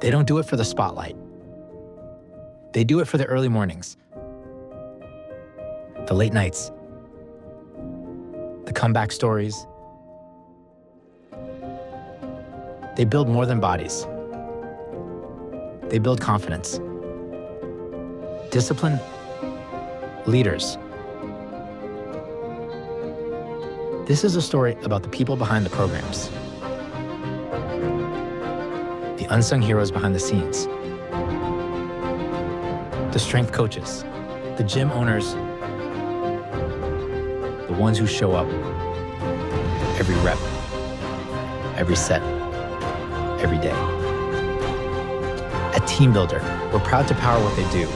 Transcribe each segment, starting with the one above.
They don't do it for the spotlight. They do it for the early mornings, the late nights, the comeback stories. They build more than bodies. They build confidence, discipline, leaders. This is a story about the people behind the programs, the unsung heroes behind the scenes, the strength coaches, the gym owners, the ones who show up every rep, every set, every day. At TeamBuildr, we're proud to power what they do.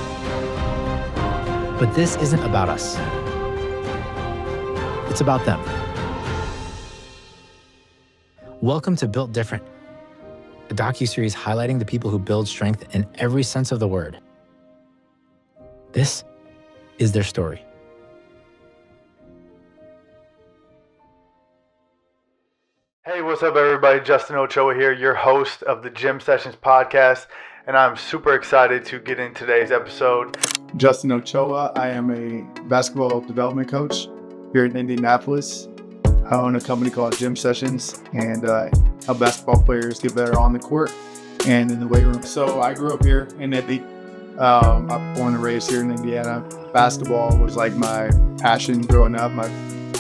But this isn't about us. It's about them. Welcome to Built Different, a docuseries highlighting the people who build strength in every sense of the word. This is their story. Hey, what's up, everybody? Justin Ochoa here, your host of the Gym Sessions podcast, and I'm super excited to get in today's episode. Justin Ochoa. I am a basketball development coach here in Indianapolis. I own a company called Gym Sessions and help basketball players get better on the court and in the weight room. So I grew up here in Indy. I'm born and raised here in Indiana. Basketball was like my passion growing up. My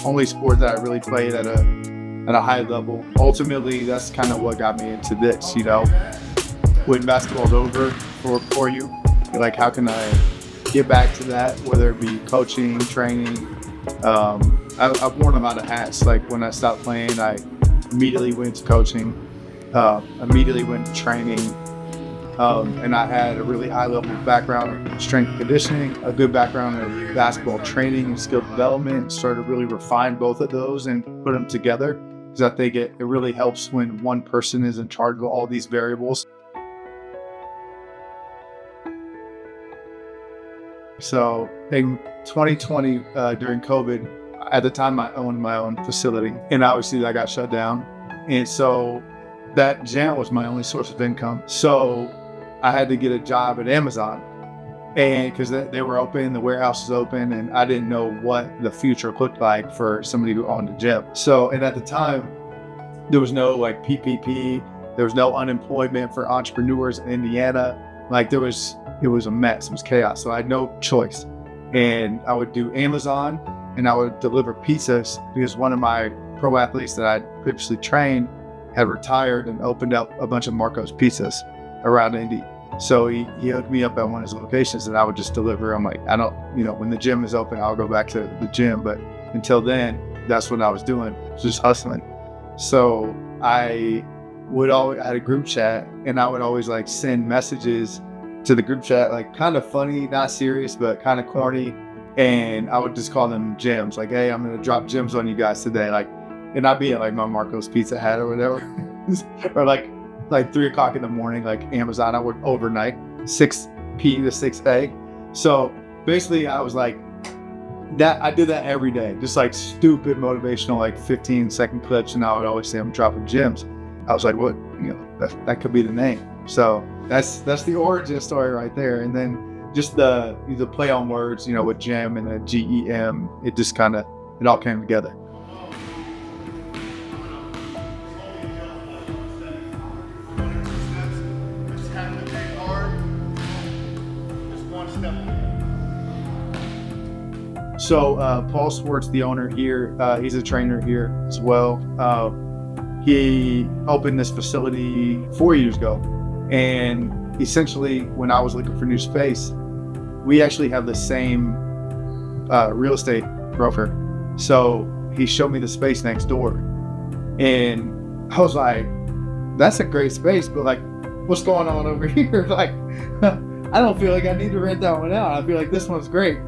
only sport that I really played at a high level. Ultimately, that's kind of what got me into this, you know. When basketball's over for you, you're like, how can I get back to that, whether it be coaching, training. I've worn a lot of hats. Like when I stopped playing, I immediately went to coaching, immediately went to training. And I had a really high level background in strength and conditioning, a good background in basketball training and skill development, and started to really refine both of those and put them together. Because I think it really helps when one person is in charge of all these variables. So in 2020, during COVID, at the time I owned my own facility, and obviously that got shut down. And so that gym was my only source of income. So I had to get a job at Amazon, and because they were open, the warehouse was open, and I didn't know what the future looked like for somebody who owned a gym. So, and at the time, there was no like PPP, there was no unemployment for entrepreneurs in Indiana. Like it was a mess, it was chaos. So I had no choice. And I would do Amazon and I would deliver pizzas because one of my pro athletes that I'd previously trained had retired and opened up a bunch of Marco's pizzas around Indy. So he hooked me up at one of his locations and I would just deliver. I'm like, I don't, when the gym is open, I'll go back to the gym. But until then, that's what I was doing, just hustling. So I had a group chat and I would always like send messages to the group chat, like kind of funny, not serious, but kind of corny. And I would just call them gyms. Like, hey, I'm going to drop gyms on you guys today. Like, and I'd be at like my Marco's Pizza Hut or whatever. Or like 3:00 in the morning, like Amazon, I work overnight, 6 p to 6 a. So basically I was like, I did that every day, just like stupid motivational, like 15-second clips. And I would always say I'm dropping gyms. I was like, what, that could be the name. So that's the origin story right there. And then just the play on words, with gym and the GEM, it just it all came together. So Paul Swartz, the owner here, he's a trainer here as well. He opened this facility 4 years ago. And essentially, when I was looking for new space, we actually have the same real estate broker. So he showed me the space next door. And I was like, that's a great space, but like, what's going on over here? Like, I don't feel like I need to rent that one out. I feel like this one's great.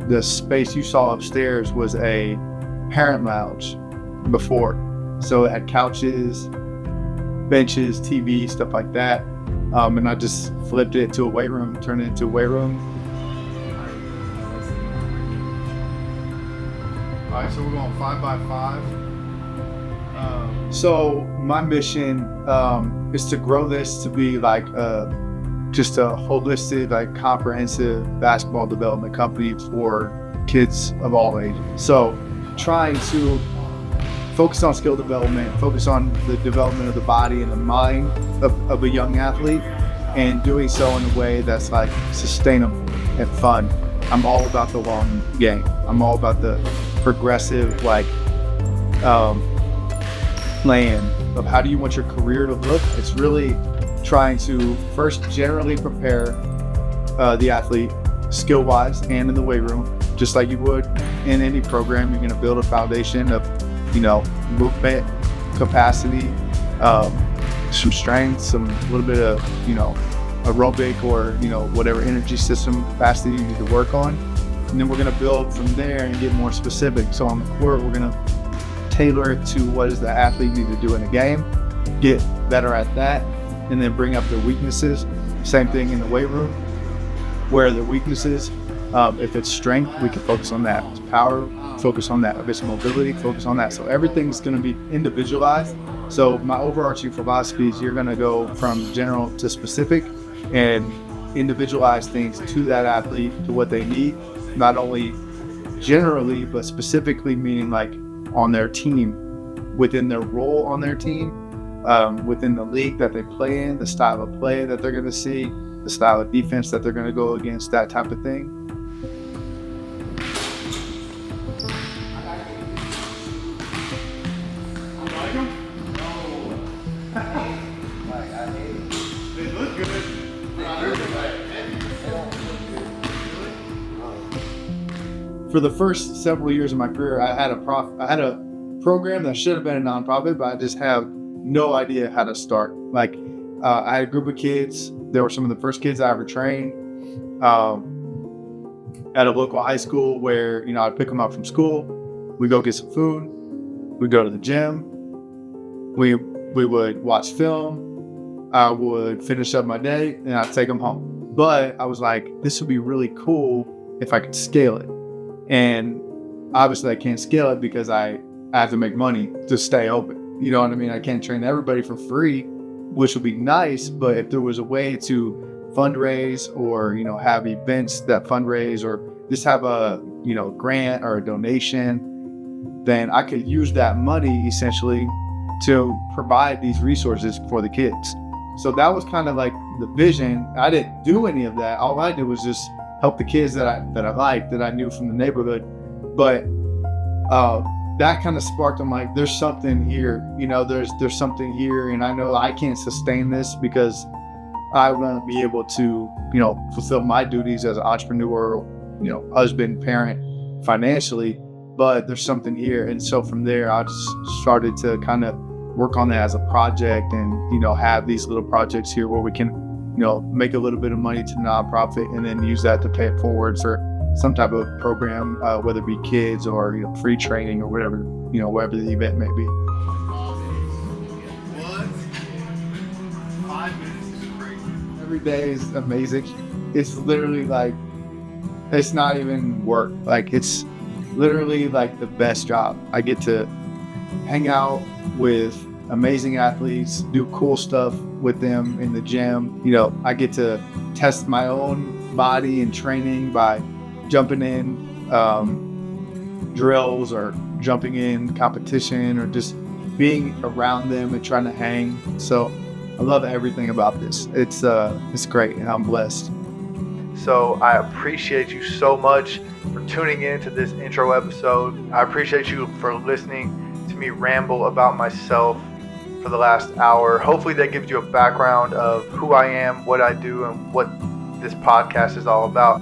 The space you saw upstairs was a parent lounge before. So it had couches, benches, TV, stuff like that. And I just flipped it to a weight room, turned it into a weight room. All right, so we're going 5x5. So my mission is to grow this to be like just a holistic, like comprehensive basketball development company for kids of all ages. So trying to focus on skill development, focus on the development of the body and the mind of a young athlete, and doing so in a way that's like sustainable and fun. I'm all about the long game. I'm all about the progressive plan of how do you want your career to look. It's really trying to first generally prepare the athlete skill-wise and in the weight room, just like you would in any program. You're going to build a foundation of, movement, capacity, some strength, a little bit of, aerobic or, whatever energy system capacity you need to work on. And then we're going to build from there and get more specific. So on the court, we're going to tailor it to what does the athlete need to do in a game, get better at that, and then bring up their weaknesses. Same thing in the weight room. Where are their weaknesses? If it's strength, we can focus on that. If it's power, focus on that. If it's mobility, focus on that. So everything's going to be individualized. So my overarching philosophy is you're going to go from general to specific and individualize things to that athlete, to what they need, not only generally, but specifically, meaning like on their team, within their role on their team, within the league that they play in, the style of play that they're going to see, the style of defense that they're going to go against, that type of thing. For the first several years of my career, I had a program that should have been a nonprofit, but I just have no idea how to start. I had a group of kids. They were some of the first kids I ever trained at a local high school where, I'd pick them up from school. We'd go get some food. We'd go to the gym. We would watch film. I would finish up my day and I'd take them home. But I was like, this would be really cool if I could scale it. And obviously I can't scale it because I have to make money to stay open. You know what I mean? I can't train everybody for free, which would be nice. But if there was a way to fundraise or, have events that fundraise or just have a, grant or a donation, then I could use that money essentially to provide these resources for the kids. So that was kind of like the vision. I didn't do any of that. All I did was just help the kids that I liked, that I knew from the neighborhood. But that kind of sparked, I'm like, there's something here, there's something here. And I know I can't sustain this because I want to be able to, fulfill my duties as an entrepreneur, husband, parent, financially, but there's something here. And so from there, I just started to kind of work on that as a project and, have these little projects here where we can, make a little bit of money to the nonprofit and then use that to pay it forward for some type of program, whether it be kids or, free training or whatever, whatever the event may be. 5 minutes is great. Every day is amazing. It's literally it's not even work. It's literally the best job. I get to hang out with amazing athletes, do cool stuff with them in the gym. I get to test my own body and training by jumping in drills or jumping in competition or just being around them and trying to hang. So I love everything about this. It's great and I'm blessed. So I appreciate you so much for tuning in to this intro episode. I appreciate you for listening to me ramble about myself for the last hour. Hopefully that gives you a background of who I am, what I do, and what this podcast is all about.